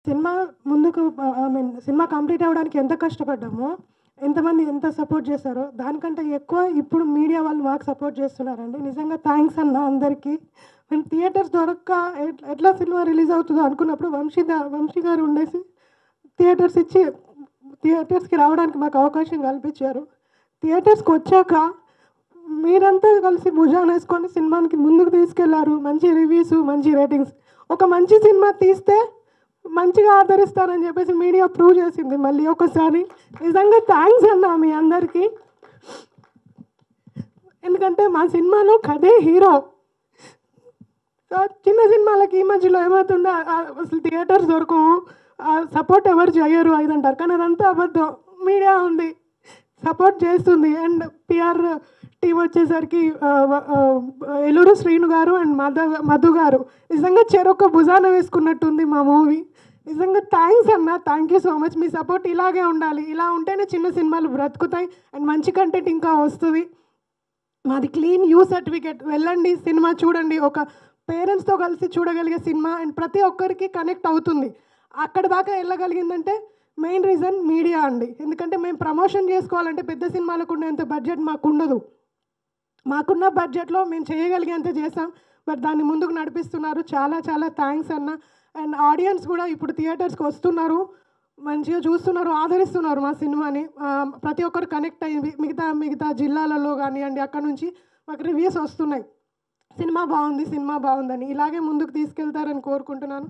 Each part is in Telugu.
సినిమా ముందుకు సినిమా కంప్లీట్ అవ్వడానికి ఎంత కష్టపడ్డామో, ఎంతమంది ఎంత సపోర్ట్ చేశారో, దానికంటే ఎక్కువ ఇప్పుడు మీడియా వాళ్ళు మాకు సపోర్ట్ చేస్తున్నారండి. నిజంగా థ్యాంక్స్ అన్న అందరికీ. మేము థియేటర్స్ దొరక్క ఎట్లా సినిమా రిలీజ్ అవుతుందో అనుకున్నప్పుడు వంశీ గారు ఉండేసి థియేటర్స్కి రావడానికి మాకు అవకాశం కల్పించారు. థియేటర్స్కి వచ్చాక మీరంతా కలిసి భుజాన వేసుకొని సినిమాకి ముందుకు తీసుకెళ్లారు. మంచి రివ్యూస్, మంచి రేటింగ్స్. ఒక మంచి సినిమా తీస్తే మంచిగా ఆదరిస్తారని చెప్పేసి మీడియా ప్రూవ్ చేసింది మళ్ళీ ఒకసారి. నిజంగా థ్యాంక్స్ అన్న మీ అందరికీ. ఎందుకంటే మా సినిమాలో కథే హీరో. చిన్న సినిమాలకి ఈ మధ్యలో ఏమవుతుందో అసలు థియేటర్స్ దొరకవు, సపోర్ట్ ఎవరు చేయరు అది అంటారు. కానీ అదంతా అబద్ధం. మీడియా ఉంది, సపోర్ట్ చేస్తుంది. అండ్ పిఆర్ టీం వచ్చేసరికి ఏలూరు శ్రీను గారు అండ్ మధు గారు నిజంగా చెరొక భుజాన వేసుకున్నట్టుంది మా మూవీ. నిజంగా థ్యాంక్స్ అన్న, thank you so much. Me support ఇలాగే ఉండాలి. ఇలా ఉంటేనే చిన్న సినిమాలు బ్రతుకుతాయి అండ్ మంచి కంటెంట్ ఇంకా వస్తుంది. మాది క్లీన్ యూ సర్టిఫికేట్. వెళ్ళండి, సినిమా చూడండి. ఒక పేరెంట్స్తో కలిసి చూడగలిగే సినిమా అండ్ ప్రతి ఒక్కరికి కనెక్ట్ అవుతుంది. అక్కడ దాకా వెళ్ళగలిగిందంటే మెయిన్ రీజన్ మీడియా అండి. ఎందుకంటే మేము ప్రమోషన్ చేసుకోవాలంటే పెద్ద సినిమాలకు ఉండేంత బడ్జెట్ మాకు ఉండదు. మాకున్న బడ్జెట్లో మేము చేయగలిగేంత చేసాం. బట్ దాన్ని ముందుకు నడిపిస్తున్నారు. చాలా చాలా థ్యాంక్స్ అన్న. అండ్ ఆడియన్స్ కూడా ఇప్పుడు థియేటర్స్కి వస్తున్నారు, మంచిగా చూస్తున్నారు, ఆదరిస్తున్నారు మా సినిమాని. ప్రతి ఒక్కరు కనెక్ట్ అయ్యి మిగతా జిల్లాలలో కానివ్వండి, అక్కడ నుంచి మాకు రివ్యూస్ వస్తున్నాయి, సినిమా బాగుందని. ఇలాగే ముందుకు తీసుకెళ్తారని కోరుకుంటున్నాను.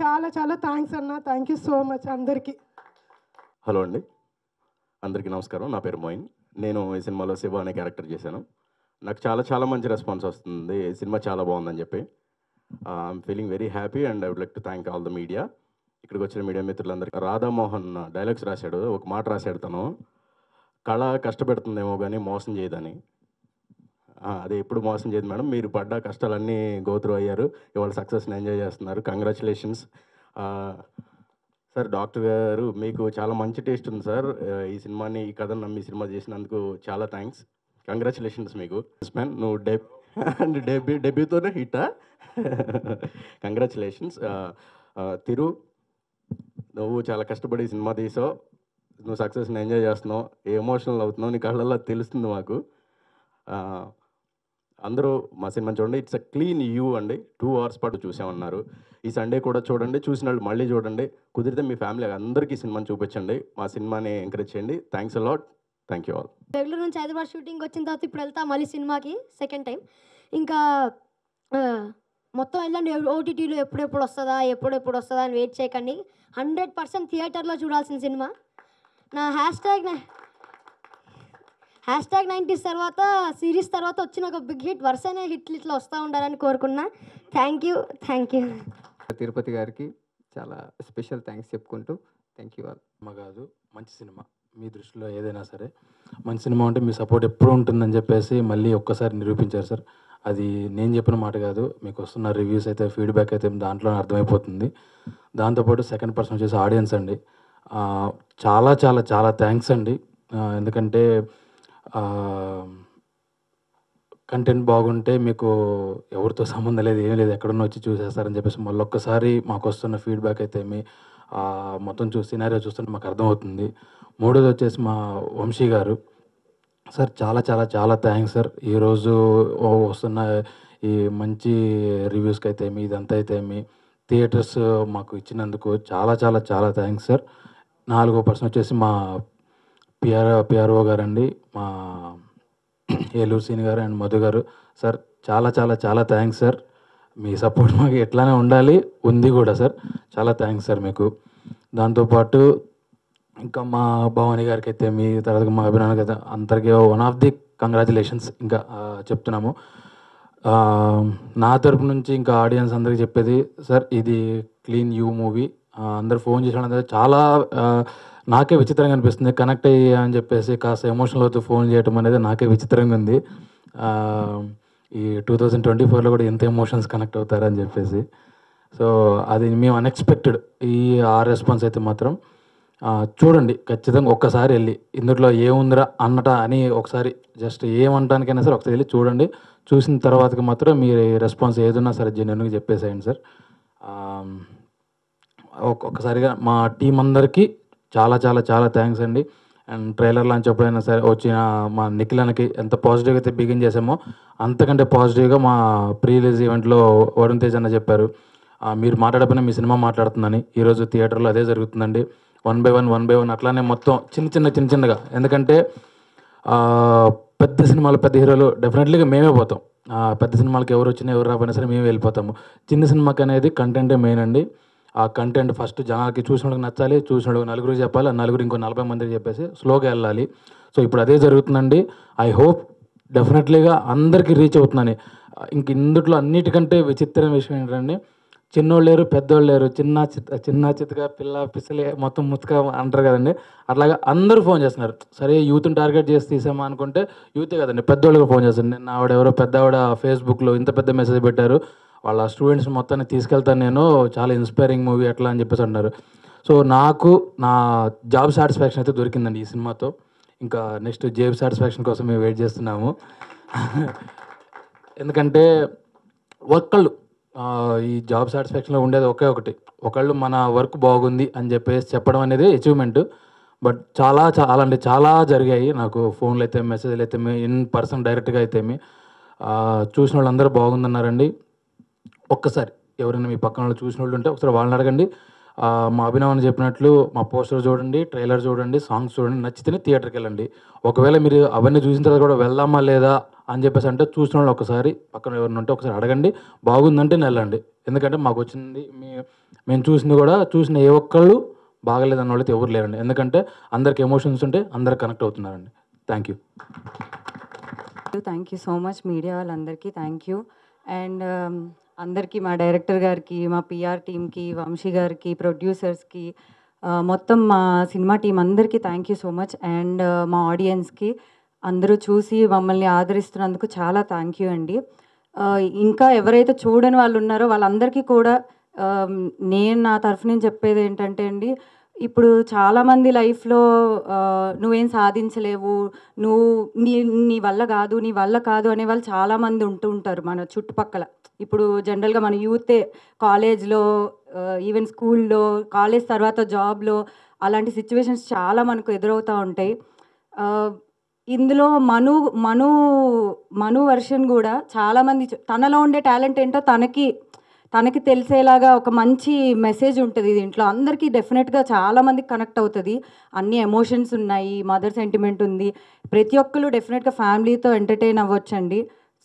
చాలా చాలా థ్యాంక్స్ అన్న. థ్యాంక్ యూ సో మచ్ అందరికీ. హలో అండి, అందరికీ నమస్కారం. నా పేరు మోయిన్. నేను ఈ సినిమాలో శివ అనే క్యారెక్టర్ చేశాను. నాకు చాలా మంచి రెస్పాన్స్ వస్తుంది. ఈ సినిమా చాలా బాగుందని చెప్పి. I'm feeling very happy and I would like to thank all the media. ఇక్కడికి వచ్చిన మీడియా మిత్రులందరికీ. రాధామోహన్ డైలాగ్స్ రాశాడు, ఒక మాట రాశాడు తను, కళ కష్టపెడుతుందేమో కానీ మోసం చేయదని. అది ఎప్పుడు మోసం చేయదు మేడం. మీరు పడ్డ కష్టాలన్నీ గోత్రూ అయ్యారు, ఇవాళ సక్సెస్ని ఎంజాయ్ చేస్తున్నారు. Congratulations sir. డాక్టర్ గారు, మీకు చాలా మంచి టేస్ట్ ఉంది సార్. ఈ సినిమాని, ఈ కథను నమ్మి సినిమా చేసినందుకు చాలా థ్యాంక్స్. కంగ్రాచులేషన్స్ మీకు. మ్యాన్, నువ్వు డెబ్యూతోనే హిట్టా? కంగ్రాచులేషన్స్. తిరు, నువ్వు చాలా కష్టపడి సినిమా తీసావు, నువ్వు సక్సెస్ని ఎంజాయ్ చేస్తున్నావు, ఎమోషనల్ అవుతున్నావు, నీ కళ్ళల్లో తెలుస్తుంది మాకు. అందరూ మా సినిమా చూడండి. ఇట్స్ అ క్లీన్ యూ అండి. 2 hours పాటు చూసామన్నారు. ఈ సండే కూడా చూడండి, చూసిన వాళ్ళు మళ్ళీ చూడండి. కుదిరితే మీ ఫ్యామిలీ అందరికీ సినిమాని చూపించండి. మా సినిమాని ఎంకరేజ్ చేయండి. Thanks a lot. Thank you all. Bengaluru నుంచి హైదరాబాద్ షూటింగ్ వచ్చిన తర్వాత ఇప్పుడు వెళ్తా మళ్ళీ సినిమాకి సెకండ్ టైం. ఇంకా మొత్తం వెళ్ళండి. ఓటీటీలో ఎప్పుడెప్పుడు వస్తుందా అని వెయిట్ చేయకండి. 100% థియేటర్లో చూడాల్సిన సినిమా. నా #90s తర్వాత సిరీస్ తర్వాత వచ్చిన ఒక బిగ్ హిట్, వరుసనే హిట్లు ఇట్లా వస్తూ ఉండాలని కోరుకున్నా. Thank you. తిరుపతి గారికి చాలా స్పెషల్ థ్యాంక్స్ చెప్పుకుంటూ థ్యాంక్ యూ ఆల్. సినిమా కాదు, మంచి సినిమా. మీ దృష్టిలో ఏదైనా సరే మంచి సినిమా ఉంటే మీ సపోర్ట్ ఎప్పుడు ఉంటుందని చెప్పేసి మళ్ళీ ఒక్కసారి నిరూపించారు సార్. అది నేను చెప్పిన మాట కాదు, మీకు వస్తున్న రివ్యూస్ అయితే, ఫీడ్బ్యాక్ అయితే దాంట్లో అర్థమైపోతుంది. దాంతోపాటు సెకండ్ పర్సన్ వచ్చేసి ఆడియన్స్ అండి. చాలా థ్యాంక్స్ అండి. ఎందుకంటే కంటెంట్ బాగుంటే మీకు ఎవరితో సంబంధం లేదు, ఏం లేదు, ఎక్కడున్నా వచ్చి చూసేస్తారని చెప్పేసి మళ్ళొక్కసారి మాకు వస్తున్న ఫీడ్బ్యాక్ అయితే మొత్తం సినారియో చూస్తుంటే మాకు అర్థమవుతుంది. మూడోది వచ్చేసి మా వంశీ గారు సార్, చాలా థ్యాంక్స్ సార్. ఈరోజు వస్తున్న ఈ మంచి రివ్యూస్కి అయితే ఇదంతా అయితే థియేటర్స్ మాకు ఇచ్చినందుకు చాలా థ్యాంక్స్ సార్. 4వ పర్సన్ వచ్చేసి మా పిఆర్ఓ గారండి, మా ఏలూరు శ్రీను గారు అండ్ మధు గారు. సార్ చాలా థ్యాంక్స్ సార్. మీ సపోర్ట్ మాకు ఎట్లానే ఉండాలి, ఉంది కూడా సార్. చాలా థ్యాంక్స్ సార్ మీకు. దాంతోపాటు ఇంకా మా భవానీ గారికి అయితే, మీ తర్వాత మా అభినవ్ అయితే అందరికీ వన్ ఆఫ్ ది కంగ్రాచులేషన్స్ ఇంకా చెప్తున్నాము. నా తరపు నుంచి ఇంకా ఆడియన్స్ అందరికీ చెప్పేది సార్, ఇది క్లీన్ యూ మూవీ. అందరు ఫోన్ చేసిన చాలా నాకే విచిత్రంగా అనిపిస్తుంది. కనెక్ట్ అయ్యా అని చెప్పేసి కాస్త ఎమోషనల్ అవుతూ ఫోన్ చేయడం అనేది నాకే విచిత్రంగా ఉంది. ఈ 2024లో కూడా ఎంత ఎమోషన్స్ కనెక్ట్ అవుతారని చెప్పేసి. సో అది మేము అన్ఎక్స్పెక్టెడ్. ఆ రెస్పాన్స్ అయితే మాత్రం చూడండి ఖచ్చితంగా. ఒక్కసారి వెళ్ళి ఇందులో ఏముందిరా అన్నట అని ఒకసారి జస్ట్ ఏమంటానికైనా సరే ఒకసారి వెళ్ళి చూడండి. చూసిన తర్వాతకి మాత్రం మీరు రెస్పాన్స్ ఏదున్నా సరే జెన్యూన్గా చెప్పేసేయండి సార్. ఒక్కసారిగా మా టీం అందరికీ చాలా చాలా చాలా థ్యాంక్స్ అండి. అండ్ ట్రైలర్ లాంచ్ ఎప్పుడైనా సరే వచ్చిన మా నిఖిలనకి ఎంత పాజిటివ్గా అయితే బిగిన్ చేసామో అంతకంటే పాజిటివ్గా మా ప్రీ రిలీజ్ ఈవెంట్లో వరుణ్ తేజ్ అన్న చెప్పారు, మీరు మాట్లాడకపోయినా మీ సినిమా మాట్లాడుతుందని. ఈరోజు థియేటర్లో అదే జరుగుతుందండి. 1 by 1 అట్లానే మొత్తం చిన్నగా. ఎందుకంటే పెద్ద సినిమాలు పెద్ద హీరోలు డెఫినెట్లీగా మేమే పోతాం. పెద్ద సినిమాలకి ఎవరు వచ్చినా ఎవరు రాకపోయినా సరే మేమే వెళ్ళిపోతాము. చిన్న సినిమాకి అనేది కంటెంటే మెయిన్ అండి. ఆ కంటెంట్ ఫస్ట్ జనాలకి చూసినోళ్ళకి నచ్చాలి, చూసినోళ్ళకి నలుగురు చెప్పాలి, ఆ నలుగురు ఇంకో 40 మందికి చెప్పేసి స్లోగా వెళ్ళాలి. సో ఇప్పుడు అదే జరుగుతుందండి. ఐ హోప్ డెఫినెట్లీగా అందరికీ రీచ్ అవుతుందని. ఇంక ఇందుట్లో అన్నిటికంటే విచిత్రమైన విషయం ఏంటంటే చిన్నోళ్ళు లేరు, పెద్దోళ్ళు లేరు, చిన్న చిత్తగా పిల్ల పిసలే మొత్తం ముచ్చగా అంటారు కదండి. అట్లాగా అందరూ ఫోన్ చేస్తున్నారు. సరే యూత్ని టార్గెట్ చేసి తీసామా అనుకుంటే యూతే కదండి, పెద్దోళ్ళకి ఫోన్ చేస్తారు. నిన్న ఎవరో పెద్ద ఆవిడ ఫేస్బుక్లో ఇంత పెద్ద మెసేజ్ పెట్టారు, వాళ్ళ స్టూడెంట్స్ మొత్తాన్ని తీసుకెళ్తాను నేను, చాలా ఇన్స్పైరింగ్ మూవీ ఎట్లా అని చెప్పేసి అన్నారు. సో నాకు నా జాబ్ సాటిస్ఫాక్షన్ అయితే దొరికిందండి ఈ సినిమాతో. ఇంకా నెక్స్ట్ జాబ్ సాటిస్ఫాక్షన్ కోసం మేము వెయిట్ చేస్తున్నాము. ఎందుకంటే ఒక్కళ్ళు ఈ జాబ్ సాటిస్ఫాక్షన్లో ఉండేది ఒకటి, ఒకళ్ళు మన వర్క్ బాగుంది అని చెప్పేసి చెప్పడం అనేది అచీవ్మెంట్. బట్ చాలా అంటే చాలా జరిగాయి. నాకు ఫోన్లు అయితే మెసేజ్లు అయితే ఇన్ పర్సన్ డైరెక్ట్గా అయితే చూసిన వాళ్ళందరూ బాగుందన్నారండి. ఒక్కసారి ఎవరైనా మీ పక్కన వాళ్ళు చూసిన వాళ్ళు ఉంటే ఒకసారి వాళ్ళని అడగండి. మా అభినవన్ చెప్పినట్లు మా పోస్టర్ చూడండి, ట్రైలర్ చూడండి, సాంగ్స్ చూడండి, నచ్చితేనే థియేటర్కి వెళ్ళండి. ఒకవేళ మీరు అవన్నీ చూసిన తర్వాత కూడా వెళ్దామా లేదా అని చెప్పేసి అంటే చూసిన వాళ్ళు ఒకసారి పక్కన ఎవరైనా ఉంటే ఒకసారి అడగండి. బాగుందంటే వెళ్ళండి. ఎందుకంటే మాకు వచ్చింది మేము చూసింది కూడా చూసిన ఏ ఒక్కళ్ళు బాగలేదన్న వాళ్ళైతే ఎవరు లేరండి. ఎందుకంటే అందరికి ఎమోషన్స్ ఉంటే అందరు కనెక్ట్ అవుతున్నారండి. Thank you. Thank you so much media వాళ్ళందరికీ థ్యాంక్ యూ. అండ్ అందరికీ, మా డైరెక్టర్ గారికి, మా పిఆర్ టీమ్కి, వంశీ గారికి, ప్రొడ్యూసర్స్కి, మొత్తం మా సినిమా టీం అందరికీ thank you so much. And మా ఆడియన్స్కి, అందరూ చూసి మమ్మల్ని ఆదరిస్తున్నందుకు చాలా థ్యాంక్ యూ అండి. ఇంకా ఎవరైతే చూడని వాళ్ళు ఉన్నారో వాళ్ళందరికీ కూడా నేను నా తరఫు నుంచి చెప్పేది ఏంటంటే అండి, ఇప్పుడు చాలామంది లైఫ్లో నువ్వేం సాధించలేవు, నువ్వు నీ వల్ల కాదు అనే వాళ్ళు చాలామంది ఉంటూ ఉంటారు మన చుట్టుపక్కల. ఇప్పుడు జనరల్గా మన యూతే కాలేజ్లో, ఈవెన్ స్కూల్లో, కాలేజ్ తర్వాత జాబ్లో అలాంటి సిచ్యువేషన్స్ చాలా మనకు ఎదురవుతూ ఉంటాయి. ఇందులో మను వర్షన్ కూడా చాలామంది తనలో ఉండే టాలెంట్ ఏంటో తనకి తెలిసేలాగా ఒక మంచి మెసేజ్ ఉంటుంది దీంట్లో. అందరికీ డెఫినెట్గా చాలామందికి కనెక్ట్ అవుతుంది. అన్ని ఎమోషన్స్ ఉన్నాయి, మదర్ సెంటిమెంట్ ఉంది. ప్రతి ఒక్కరు డెఫినెట్గా ఫ్యామిలీతో ఎంటర్టైన్ అవ్వచ్చండి.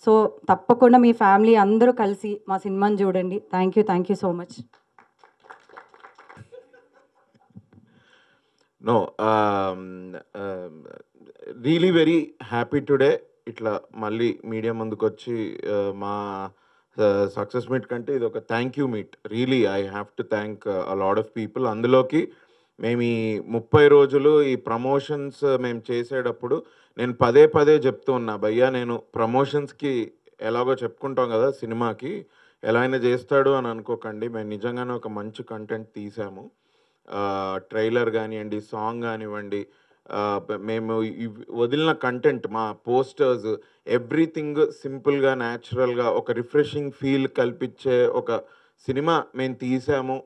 సో తప్పకుండా మీ ఫ్యామిలీ అందరూ కలిసి మా సినిమాని చూడండి. Thank you so much. No really very happy today. ఇట్లా మళ్ళీ మీడియా ముందుకు వచ్చి మా సక్సెస్ మీట్ కంటే ఇది ఒక thank you meet. Really I have to thank a lot of people. అందులోకి మేము ఈ 30 రోజులు ఈ ప్రమోషన్స్ మేము చేసేటప్పుడు నేను పదే చెప్తూ ఉన్నా, భయ్యా నేను ప్రమోషన్స్కి ఎలాగో చెప్పుకుంటాం కదా, సినిమాకి ఎలా అయినా చేస్తాడు అని అనుకోకండి. మేము నిజంగానే ఒక మంచి కంటెంట్ తీసాము. ట్రైలర్ కానివ్వండి, సాంగ్ కానివ్వండి, మేము వదిలిన కంటెంట్, మా పోస్టర్స్, ఎవ్రీథింగ్ సింపుల్గా న్యాచురల్గా ఒక రిఫ్రెషింగ్ ఫీల్ కల్పించే ఒక సినిమా మేము తీసాము.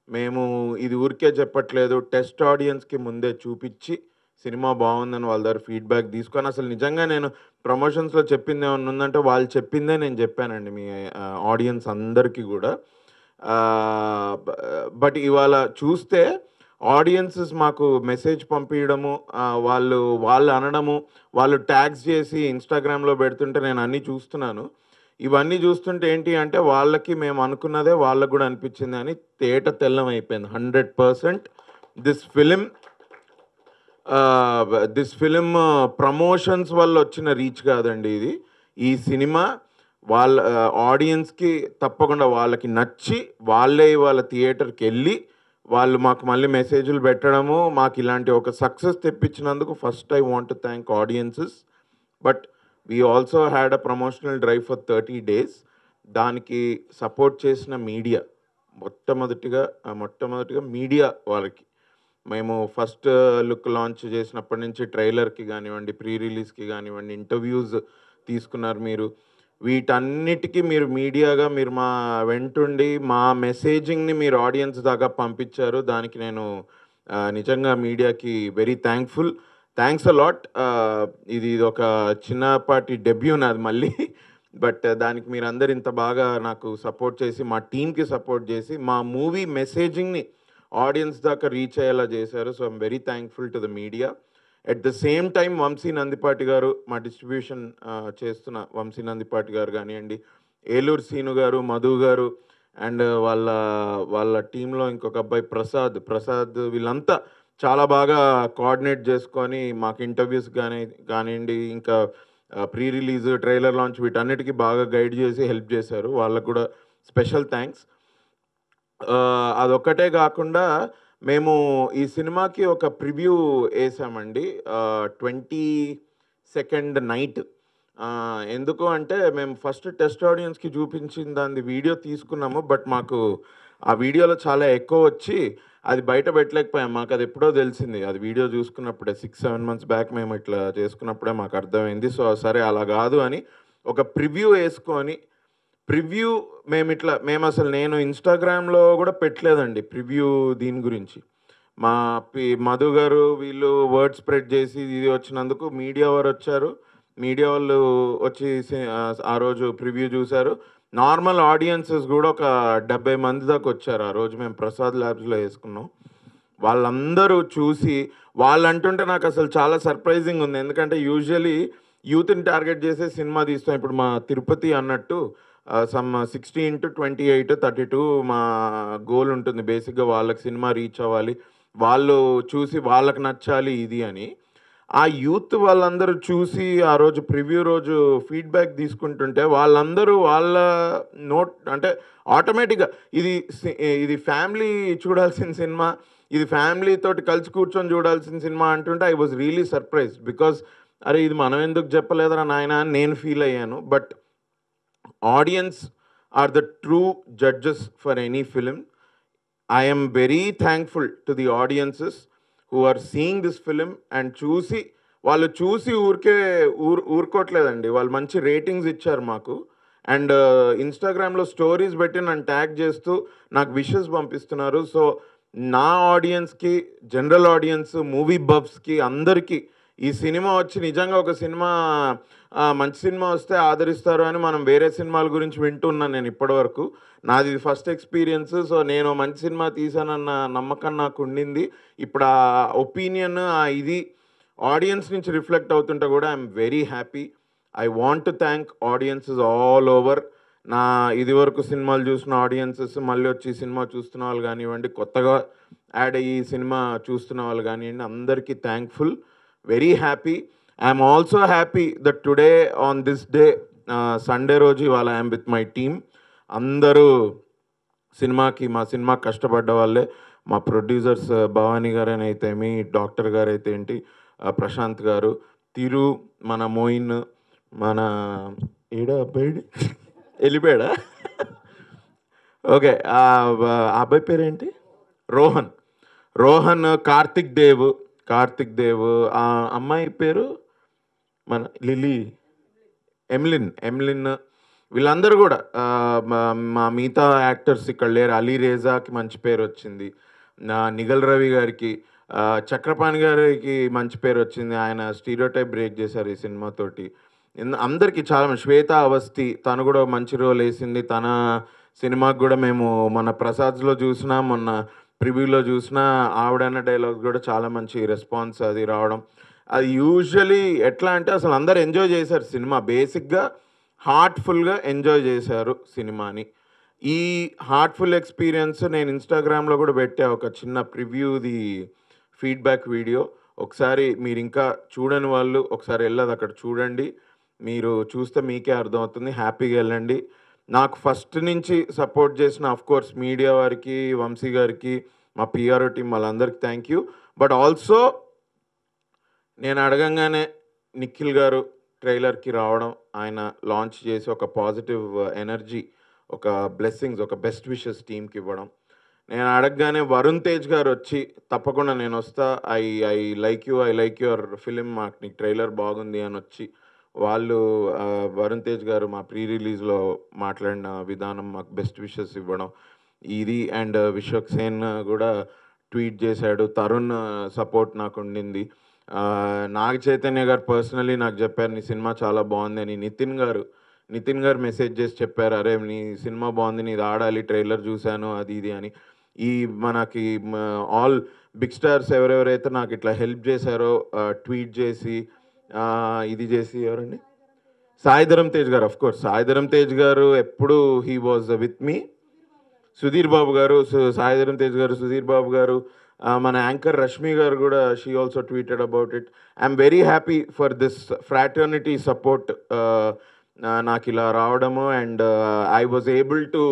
మేము ఇది ఊరికే చెప్పట్లేదు, టెస్ట్ ఆడియన్స్కి ముందే చూపించి సినిమా బాగుందని వాళ్ళ దగ్గర ఫీడ్బ్యాక్ తీసుకొని, అసలు నిజంగా నేను ప్రమోషన్స్లో చెప్పింది ఏమన్నా ఉందంటే వాళ్ళు చెప్పిందే నేను చెప్పానండి మీ ఆడియన్స్ అందరికీ కూడా. బట్ ఇవాళ చూస్తే ఆడియన్సెస్ మాకు మెసేజ్ పంపించడము, వాళ్ళు అనడము, వాళ్ళు ట్యాగ్స్ చేసి ఇన్స్టాగ్రామ్లో పెడుతుంటే నేను అన్నీ చూస్తున్నాను. ఇవన్నీ చూస్తుంటే ఏంటి అంటే వాళ్ళకి మేము అనుకున్నదే వాళ్ళకు కూడా అనిపించింది అని తేట తెల్లం అయిపోయింది. 100% దిస్ ఫిలిం ప్రమోషన్స్ వల్ల వచ్చిన రీచ్ కాదండి ఇది. ఈ సినిమా వాళ్ళ ఆడియన్స్కి తప్పకుండా వాళ్ళకి నచ్చి వాళ్ళే వాళ్ళ థియేటర్కి వెళ్ళి వాళ్ళు మాకు మళ్ళీ మెసేజ్లు పెట్టడము, మాకు ఇలాంటి ఒక సక్సెస్ తెప్పించినందుకు first I want to thank audiences. But we also had a promotional drive for 30 days. దానికి సపోర్ట్ చేసిన మీడియా, మొట్టమొదటిగా మీడియా వాళ్ళకి మేము ఫస్ట్ లుక్ లాంచ్ చేసినప్పటి నుంచి ట్రైలర్కి కానివ్వండి, ప్రీ రిలీజ్కి కానివ్వండి, ఇంటర్వ్యూస్ తీసుకున్నారు మీరు. వీటన్నిటికీ మీరు మీడియాగా మీరు మా వెంటుండి మా మెసేజింగ్ని మీరు ఆడియన్స్ దాకా పంపించారు. దానికి నేను నిజంగా మీడియాకి very thankful. Thanks a lot. ఇది ఒక చిన్నపాటి డెబ్యూ నాది మళ్ళీ. బట్ దానికి మీరందరూ ఇంత బాగా నాకు సపోర్ట్ చేసి, మా టీమ్కి సపోర్ట్ చేసి, మా మూవీ మెసేజింగ్ని ఆడియన్స్ దాకా రీచ్ అయ్యేలా చేశారు. So I'm very thankful to the media. At the same time Vamsi Nandipati garu, మా డిస్ట్రిబ్యూషన్ చేస్తున్న వంశీ నందిపాటి గారు కానివ్వండి, ఏలూరు సీను గారు, మధు గారు, అండ్ వాళ్ళ టీంలో ఇంకొక అబ్బాయి ప్రసాద్ వీళ్ళంతా చాలా బాగా కోఆర్డినేట్ చేసుకొని మాకు ఇంటర్వ్యూస్ కానివ్వండి, ఇంకా ప్రీ రిలీజ్, ట్రైలర్ లాంచ్ వీటన్నిటికీ బాగా గైడ్ చేసి హెల్ప్ చేశారు. వాళ్ళకు కూడా స్పెషల్ థ్యాంక్స్. అదొక్కటే కాకుండా మేము ఈ సినిమాకి ఒక ప్రివ్యూ వేసామండి 22nd నైట్. ఎందుకు అంటే మేము ఫస్ట్ టెస్ట్ ఆడియన్స్కి చూపించిన దాని వీడియో తీసుకున్నాము. బట్ మాకు ఆ వీడియోలో చాలా ఎక్కువ వచ్చి అది బయట పెట్టలేకపోయాం. మాకు అది ఎప్పుడో తెలిసింది. అది వీడియో చూసుకున్నప్పుడే 6-7 months బ్యాక్ మేము ఇట్లా చేసుకున్నప్పుడే మాకు అర్థమైంది. సో సరే అలా కాదు అని ఒక ప్రివ్యూ వేసుకొని, ప్రివ్యూ మేము అసలు నేను ఇన్స్టాగ్రామ్లో కూడా పెట్టలేదండి ప్రివ్యూ దీని గురించి. మా మధు గారు వీళ్ళు వర్డ్ స్ప్రెడ్ చేసి ఇది వచ్చినందుకు మీడియా వారు వచ్చారు. మీడియా వాళ్ళు వచ్చి ఆ రోజు ప్రివ్యూ చూశారు. నార్మల్ ఆడియన్సెస్ కూడా ఒక 70 మంది దాకా వచ్చారు. ఆ రోజు మేము ప్రసాద్ ల్యాబ్స్లో వేసుకున్నాం. వాళ్ళందరూ చూసి వాళ్ళు అంటుంటే నాకు అసలు చాలా సర్ప్రైజింగ్ ఉంది. ఎందుకంటే యూజువలీ యూత్ని టార్గెట్ చేసే సినిమా తీస్తాం. ఇప్పుడు మా తిరుపతి అన్నట్టు సమ్ 16 to 28, 32 మా గోల్ ఉంటుంది. బేసిక్గా వాళ్ళకి సినిమా రీచ్ అవ్వాలి, వాళ్ళు చూసి వాళ్ళకి నచ్చాలి ఇది అని. ఆ యూత్ వాళ్ళందరూ చూసి ఆ రోజు ప్రివ్యూ రోజు ఫీడ్బ్యాక్ తీసుకుంటుంటే వాళ్ళందరూ వాళ్ళ అంటే ఆటోమేటిక్గా ఇది ఫ్యామిలీ చూడాల్సిన సినిమా, ఇది ఫ్యామిలీ తోటి కలిసి కూర్చొని చూడాల్సిన సినిమా అంటుంటే I was really surprised. Because అరే ఇది మనం ఎందుకు చెప్పలేదురా నాయన అని నేను ఫీల్ అయ్యాను. But audiences are the true judges for any film. I am very thankful to the audiences who are seeing this film and వాళ్ళు చూసి ఊరుకోవట్లేదండి. వాళ్ళు మంచి రేటింగ్స్ ఇచ్చారు మాకు. అండ్ ఇన్స్టాగ్రామ్లో స్టోరీస్ పెట్టి నన్ను ట్యాగ్ చేస్తూ నాకు విషెస్ పంపిస్తున్నారు. సో నా ఆడియన్స్కి, జనరల్ ఆడియన్స్, మూవీ బఫ్స్కి అందరికీ ఈ సినిమా వచ్చి నిజంగా ఒక సినిమా మంచి సినిమా వస్తే ఆదరిస్తారు అని మనం వేరే సినిమాల గురించి వింటున్నాను నేను ఇప్పటివరకు. నాది ఫస్ట్ ఎక్స్పీరియన్స్. సో నేను మంచి సినిమా తీసానన్న నమ్మకం నాకు ఉండింది. ఇప్పుడు ఆ ఒపీనియన్ ఇది ఆడియన్స్ నుంచి రిఫ్లెక్ట్ అవుతుంటే కూడా I'm very happy. I want to thank audiences all over. నా ఇదివరకు సినిమాలు చూసిన ఆడియన్సెస్, మళ్ళీ వచ్చి సినిమా చూస్తున్న వాళ్ళు కానివ్వండి, కొత్తగా యాడ్ అయ్యి సినిమా చూస్తున్న వాళ్ళు కానివ్వండి, అందరికీ thankful, very happy. I'm also happy that today on this day Sunday రోజు ఇవాళ ఐఎమ్ విత్ మై టీమ్. అందరూ మా సినిమా కష్టపడ్డ వాళ్ళే. మా ప్రొడ్యూసర్స్ భవానీ గారు అయితేమి, డాక్టర్ గారు అయితే ఏంటి, ప్రశాంత్ గారు, తిరు, మన మోయిన్, మన అబ్బాయి వెళ్ళిపోయాడా ఓకే ఆ అబ్బాయి పేరేంటి, రోహన్, కార్తిక్ దేవ్, ఆ అమ్మాయి పేరు మన ఎమ్లిన్, వీళ్ళందరూ కూడా మా మిగతా యాక్టర్స్ ఇక్కడ లేరు. అలీ రేజాకి మంచి పేరు వచ్చింది, నిగల్ రవి గారికి, చక్రపాణి గారికి మంచి పేరు వచ్చింది. ఆయన స్టీరియోటైప్ బ్రేక్ చేశారు ఈ సినిమాతోటి. అందరికీ చాలా శ్వేత అవస్థి, తను కూడా మంచి రోల్ వేసింది. తన సినిమాకి కూడా మేము మన ప్రసాద్లో చూసినా, మొన్న ప్రివ్యూలో చూసినా ఆవిడన్న డైలాగ్ కూడా చాలా మంచి రెస్పాన్స్ అది రావడం. అది యూజువలీ ఎట్లా అంటే అసలు అందరు ఎంజాయ్ చేశారు సినిమా. బేసిక్గా హార్ట్ఫుల్గా ఎంజాయ్ చేశారు సినిమాని. ఈ హార్ట్ఫుల్ ఎక్స్పీరియన్స్ నేను ఇన్స్టాగ్రామ్లో కూడా పెట్టా ఒక చిన్న ప్రివ్యూది ఫీడ్బ్యాక్ వీడియో. ఒకసారి మీరు ఇంకా చూడని వాళ్ళు ఒకసారి వెళ్ళదు అక్కడ చూడండి. మీరు చూస్తే మీకే అర్థమవుతుంది. హ్యాపీగా వెళ్ళండి. నాకు ఫస్ట్ నుంచి సపోర్ట్ చేసిన అఫ్కోర్స్ మీడియా వారికి, వంశీ గారికి, మా పిఆర్ఓ టీం వాళ్ళందరికీ థ్యాంక్ యూ. బట్ ఆల్సో నేను అడగంగానే నిఖిల్ గారు ట్రైలర్కి రావడం, ఆయన లాంచ్ చేసి ఒక పాజిటివ్ ఎనర్జీ, ఒక బ్లెస్సింగ్స్, ఒక బెస్ట్ విషెస్ టీమ్కి ఇవ్వడం. నేను అడగగానే వరుణ్ తేజ్ గారు వచ్చి తప్పకుండా నేను వస్తా, ఐ లైక్ యువర్ ఫిలిం, మాకు నీకు ట్రైలర్ బాగుంది అని వచ్చి వాళ్ళు వరుణ్ తేజ్ గారు మా ప్రీ రిలీజ్లో మాట్లాడిన విధానం, మాకు బెస్ట్ విషెస్ ఇవ్వడం ఇది, అండ్ విశ్వక్ సేన్ కూడా ట్వీట్ చేశాడు. తరుణ్ సపోర్ట్ నాకు ఉండింది. నాగ చైతన్య గారు పర్సనలీ నాకు చెప్పారు నీ సినిమా చాలా బాగుంది అని. నితిన్ గారు మెసేజ్ చేసి చెప్పారు, అరే నీ సినిమా బాగుంది, నీది ఆడాలి, ట్రైలర్ చూశాను అది ఇది అని. ఈ మనకి ఆల్ బిగ్ స్టార్స్ ఎవరెవరైతే నాకు ఇట్లా హెల్ప్ చేశారో, ట్వీట్ చేసి ఇది చేసి, ఎవరండి, సాయిధరం తేజ్ గారు, ఆఫ్ కోర్స్ సాయిధరం తేజ్ గారు ఎప్పుడు he was with me. Sudheer Babu గారు, సాయిధరం తేజ్ గారు, సుధీర్ బాబు గారు, మన యాంకర్ రష్మి గారు కూడా she also tweeted about it. I'm very happy for this fraternity support నాకు ఇలా రావడము. And I was able to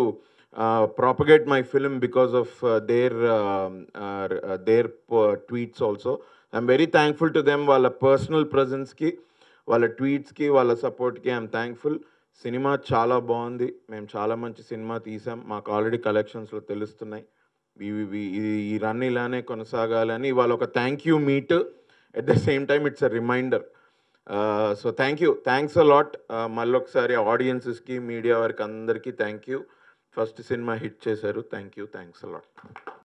propagate my film because of their tweets also. I'm very thankful to them. వాళ్ళ పర్సనల్ ప్రెజెన్స్కి, వాళ్ళ ట్వీట్స్కి, వాళ్ళ సపోర్ట్కి ఐఎమ్ థ్యాంక్ఫుల్. సినిమా చాలా బాగుంది. మేము చాలా మంచి సినిమా తీసాం. మాకు ఆల్రెడీ కలెక్షన్స్లో తెలుస్తున్నాయి. ఈ రన్ ఇలానే కొనసాగాలని ఇవాళ ఒక thank you meet. At the same time it's a reminder. So thanks a lot. మళ్ళీ ఒకసారి ఆడియన్సెస్కి, మీడియా వారికి అందరికీ thank you. First cinema hit చేశారు. Thanks a lot.